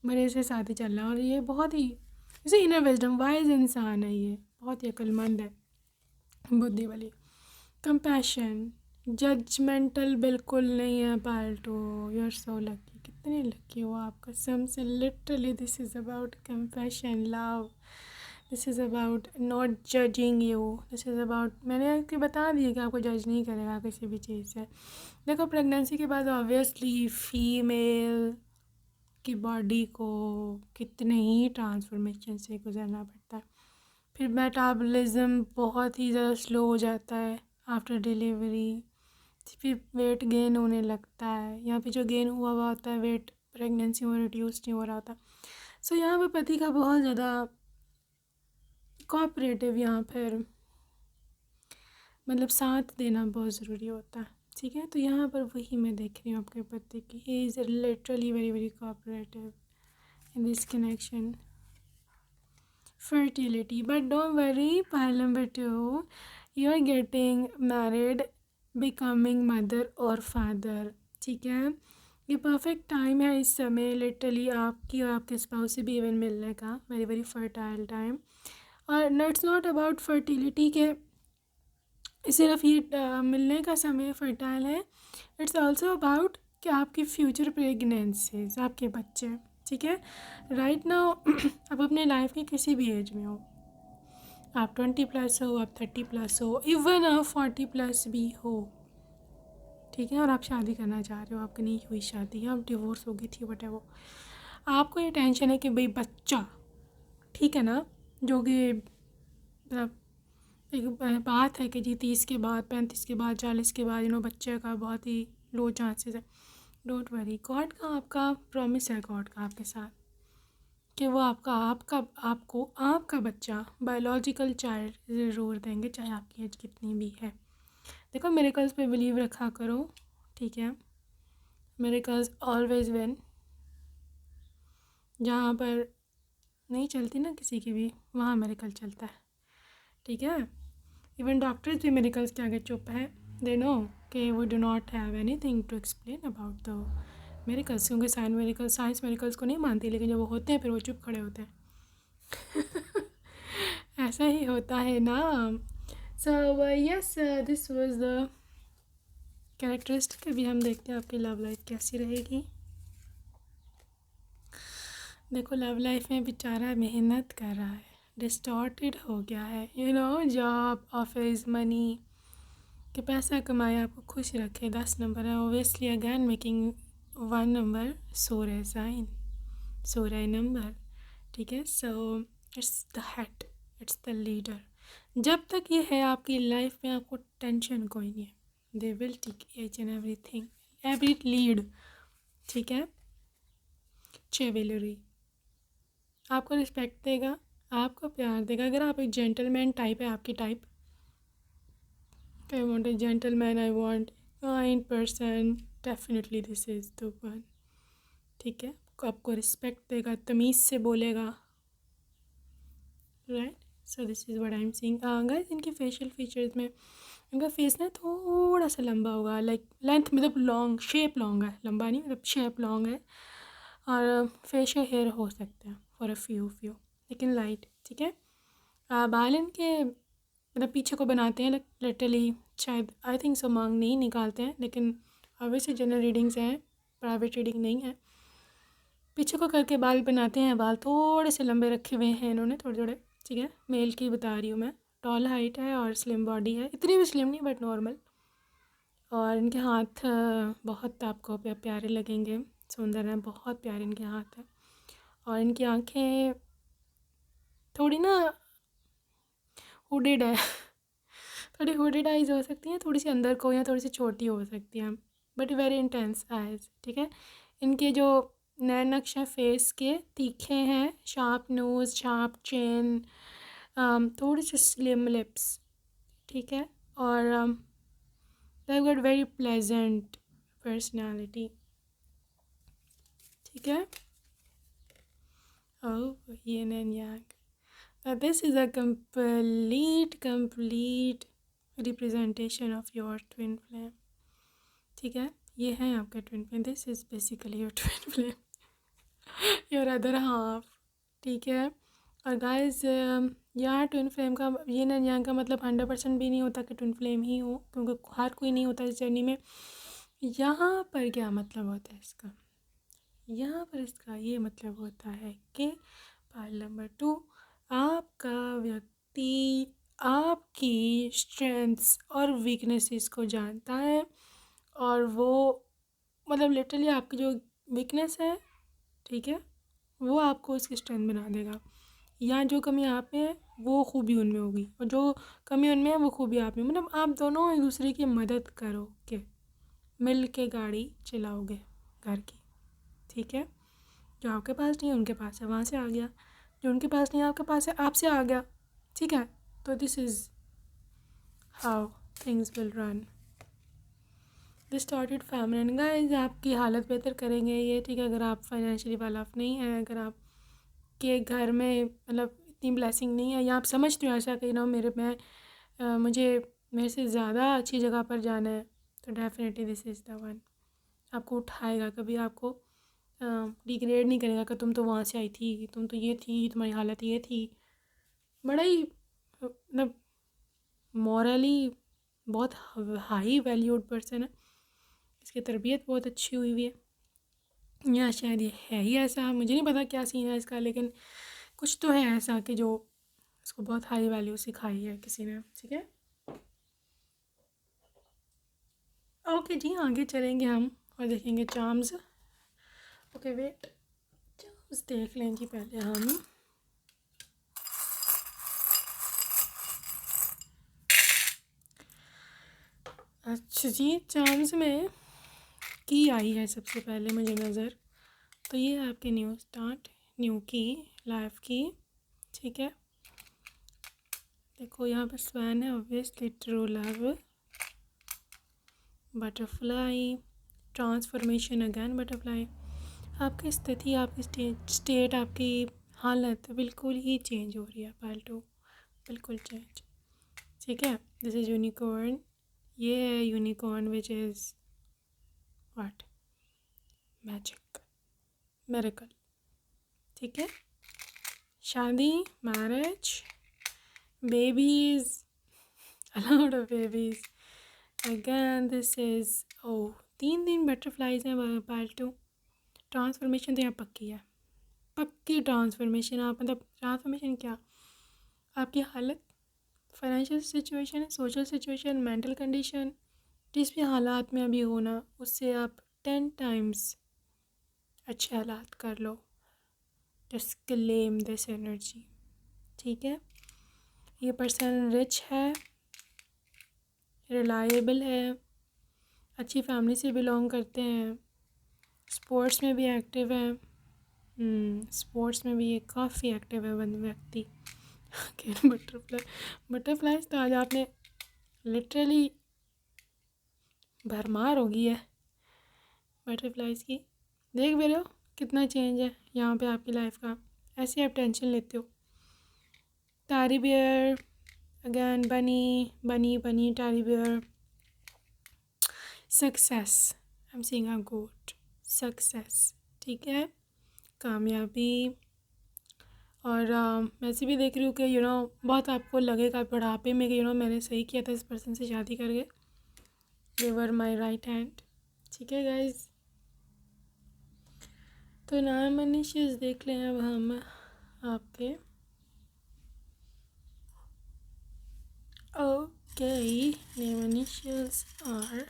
मेरे से साथ ही चल रहा है। और ये बहुत ही इसे इनर विजडम, वाइज इंसान है, ये बहुत ही अक्लमंद है, बुद्धि वाली। कंपैशन, जजमेंटल बिल्कुल नहीं है पाल्टो, यू आर सो लकी, कितने लकी हो आप, कसम से। Literally this is about compassion, love, this is about not judging you, this is about, मैंने आपको बता दिया कि आपको जज नहीं करेगा किसी भी चीज़ से। देखो, प्रेगनेंसी के बाद ऑब्वियसली फीमेल की बॉडी को कितने ही ट्रांसफॉर्मेशन से गुजरना पड़ता है। फिर मेटाबॉलिज्म बहुत ही ज़्यादा स्लो हो जाता है आफ्टर डिलीवरी, फिर वेट गेन होने लगता है, यहाँ पे जो गेन हुआ होता है वेट प्रेगनेंसी में रिड्यूस नहीं हो रहा होता। सो यहाँ पे पति का बहुत ज़्यादा कोऑपरेटिव, यहाँ पर मतलब साथ देना बहुत ज़रूरी होता है। ठीक है, तो यहाँ पर वही मैं देख रही हूँ आपके पति की, he is literally very very cooperative in this connection. Fertility, but don't worry, pile number 2, you're getting married, becoming mother or father. ठीक है, ये परफेक्ट टाइम है इस समय लिटरली आपकी और आपके स्पाउस से भी इवन मिलने का, वेरी वेरी फर्टाइल टाइम। और इट्स नॉट अबाउट फर्टिलिटी के सिर्फ ये मिलने का समय फर्टाइल है, इट्स ऑल्सो अबाउट कि आपकी फ्यूचर प्रेगनेंसीज, आपके बच्चे। ठीक है, राइट नाउ आप अपने लाइफ के किसी भी एज में हो, आप 20+ हो, आप 30+ हो, इवन आप 40+ भी हो, ठीक है, और आप शादी करना चाह रहे हो, आपकी नहीं हुई शादी, आप डिवोर्स हो गई थी, whatever, आपको ये टेंशन है कि भाई बच्चा, ठीक है ना, जो कि मतलब एक बात है कि जी 30 के बाद, 35 के बाद, 40 के बाद बच्चे का बहुत ही लो चांसेस है। डोंट वरी, गॉड का आपका प्रॉमिस है, गॉड का आपके साथ कि वो आपका बच्चा, बायोलॉजिकल चाइल्ड ज़रूर देंगे, चाहे आपकी एज कितनी भी है। देखो, मिरेकल्स पे बिलीव रखा करो, ठीक है, मिरेकल्स ऑलवेज विन। जहाँ पर नहीं चलती ना किसी की भी, वहाँ मिरेकल चलता है। ठीक है, इवन डॉक्टर्स भी मिरेकल्स के आगे चुप है, दे नो कि we do not have anything to explain about the miracles, क्योंकि साइंस मिरेकल्स को नहीं मानती, लेकिन जब वो होते हैं फिर वो चुप खड़े होते हैं। ऐसा ही होता है ना। So yes, this was the characteristic. अभी हम देखते हैं आपकी लव लाइफ कैसी रहेगी। देखो, लव लाइफ में बेचारा मेहनत कर रहा है, डिस्टॉर्टेड हो गया है, जॉब, ऑफिस, मनी, कि पैसा कमाए, आपको खुश रखे, 10 नंबर है, ओबियसली अगैन मेकिंग 1 नंबर, सोरे साइन, सोरे नंबर। ठीक है, so it's the head, it's the leader. जब तक ये है आपकी लाइफ में, आपको टेंशन कोई नहीं है, they will take each and everything, every lead. ठीक है, चिवलरी, आपको रिस्पेक्ट देगा, आपको प्यार देगा। अगर आप एक जेंटलमैन टाइप है, आपकी type, I want A gentleman, I want kind person, definitely this is the one. ठीक है, आपको रिस्पेक्ट देगा, तमीज़ से बोलेगा, right. So this is what I am seeing. Guys, इनके फेशियल फीचर्स में इनका फेस ना थोड़ा सा लंबा होगा, लाइक लेंथ मतलब लॉन्ग, शेप लॉन्ग है, लंबा नहीं मतलब शेप लॉन्ग है। और फेशियल हेयर हो सकते हैं फॉर अ फ्यू लेकिन लाइट, ठीक है। बाल इनके मतलब पीछे को बनाते हैं लिटरली, शायद आई थिंक सो मांग नहीं निकालते हैं, लेकिन ऑब्वियसली जनरल रीडिंग्स हैं, प्राइवेट रीडिंग नहीं है। पीछे को करके बाल बनाते हैं, बाल थोड़े से लंबे रखे हुए हैं इन्होंने, थोड़े थोड़े, ठीक है। मेल की बता रही हूँ मैं। टॉल हाइट है और स्लिम बॉडी है, इतनी भी स्लिम नहीं बट नॉर्मल। और इनके हाथ बहुत आपको प्यारे लगेंगे, सुंदर हैं, बहुत प्यारे इनके हाथ हैं। और इनकी आंखें थोड़ी ना हुडेड है थोड़ी हुडेड आइज हो सकती हैं, थोड़ी सी अंदर को या थोड़ी सी छोटी हो सकती हैं, बट वेरी इंटेंस आइज, ठीक है। इनके जो नैन नक्श हैं फेस के तीखे हैं, शार्प नोज, शार्प चिन, थोड़ी सी स्लिम लिप्स, ठीक है। और they got very pleasant personality, ठीक है। Oh yin and yang, this is a complete representation of your twin flame, ठीक है। ये है आपका twin flame, this is basically your twin flame, your other half, ठीक है। और गाइस यहाँ ट्विन फ्लेम का ये ना यहाँ का मतलब 100% भी नहीं होता कि ट्विन फ्लेम ही हो, क्योंकि हर कोई नहीं होता इस जर्नी में। यहाँ पर क्या मतलब होता है इसका, यहाँ पर इसका ये मतलब होता है कि पार्ट नंबर 2, आपका व्यक्ति आपकी स्ट्रेंथ्स और वीकनेसेस को जानता है, और वो मतलब लिटरली आपकी जो वीकनेस है, ठीक है, वो आपको उसकी स्ट्रेंथ बना देगा। या जो कमी आप में है वो खूबी उनमें होगी, और जो कमी उनमें है वो खूबी आप में, मतलब आप दोनों एक दूसरे की मदद करोगे, मिल के गाड़ी चलाओगे घर की, ठीक है। जो आपके पास नहीं है उनके पास है, वहाँ से आ गया, जो उनके पास नहीं है आपके पास है, आपसे आ गया, ठीक है। तो this is how things will run. Distorted family guys, आपकी हालत बेहतर करेंगे ये, ठीक है। अगर आप फाइनेंशियली वेल ऑफ नहीं है, अगर आप के घर में मतलब इतनी ब्लेसिंग नहीं है, या आप समझते हो ऐसा कि ना मुझे मेरे से ज़्यादा अच्छी जगह पर जाना है, तो definitely this is the one. आपको उठाएगा, कभी आपको डिग्रेड नहीं करेगा कि तुम तो वहाँ से आई थी, तुम तो ये थी, तुम्हारी हालत ये थी। बड़ा ही मतलब मॉरली बहुत हाई वैल्यूड पर्सन है, इसकी तरबियत बहुत अच्छी हुई हुई है, या शायद ये है ही ऐसा, मुझे नहीं पता क्या सीन है इसका, लेकिन कुछ तो है ऐसा कि जो इसको बहुत हाई वैल्यू सिखाई है किसी ने, ठीक है। ओके जी, आगे चलेंगे हम और देखेंगे चार्म्स। ओके वेट, चार्म्स देख लें जी पहले हम। अच्छा जी, चार्म्स में की आई है सबसे पहले मुझे नज़र, तो ये आपके न्यू स्टार्ट, न्यू की, लाइफ की, ठीक है। देखो यहाँ पर स्वैन है, obviously true love, butterfly, transformation again butterfly. आपकी स्थिति, आपकी स्टेट, आपकी हालत बिल्कुल ही चेंज हो रही है पाल्टू, बिल्कुल चेंज, ठीक है। दिस इज़ यूनिकॉर्न, ये है unicorn which is what, magic, miracle, ठीक है। शादी, marriage, babies, a lot of babies. Again, this is oh, तीन बटरफ्लाइज हैं पाल्टू। ट्रांसफॉर्मेशन तो यहाँ पक्की है, पक्की ट्रांसफॉर्मेशन। आप मतलब ट्रांसफॉर्मेशन क्या, आपकी हालत, financial situation, social situation, mental condition, जिस भी हालात में अभी होना, उससे आप 10 टाइम्स अच्छे हालात कर लो। जस्ट क्लेम दिस एनर्जी, ठीक है। ये पर्सन रिच है, रिलायबल है, अच्छी फैमिली से बिलोंग करते हैं, स्पोर्ट्स में भी एक्टिव है, स्पोर्ट्स में भी ये काफ़ी एक्टिव है व्यक्ति। बटरफ्लाइज तो आज आपने लिटरली भरमार हो गई है बटरफ्लाइज की, देख भी रहे हो कितना चेंज है यहाँ पे आपकी लाइफ का, ऐसे आप टेंशन लेते हो। Teddy bear, Again, bunny, bunny, bunny, teddy bear. Success. I'm seeing a goat. Success. ठीक है, कामयाबी। और वैसे भी देख रही हूँ कि बहुत आपको लगेगा बुढ़ापे में कि मैंने सही किया था इस पर्सन से शादी करके। दे वर माई राइट हैंड। ठीक है गाइज, तो नाम इनिशियल्स देख लें अब हम आपके। Okay, name initials are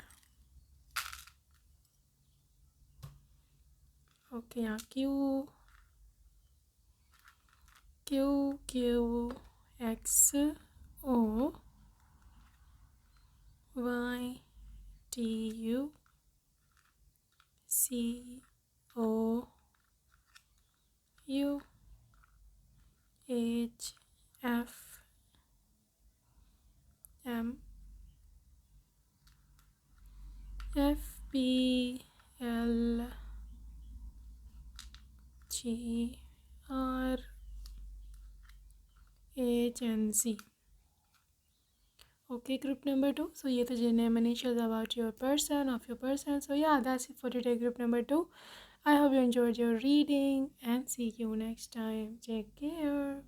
okay, यहाँ Q X O Y T U C O U H F M F P L G R H N C. Okay, group number 2. So ये तो name initials about your person, of your person. So yeah, that's it for today, group number 2. I hope you enjoyed your reading and see you next time. Take care.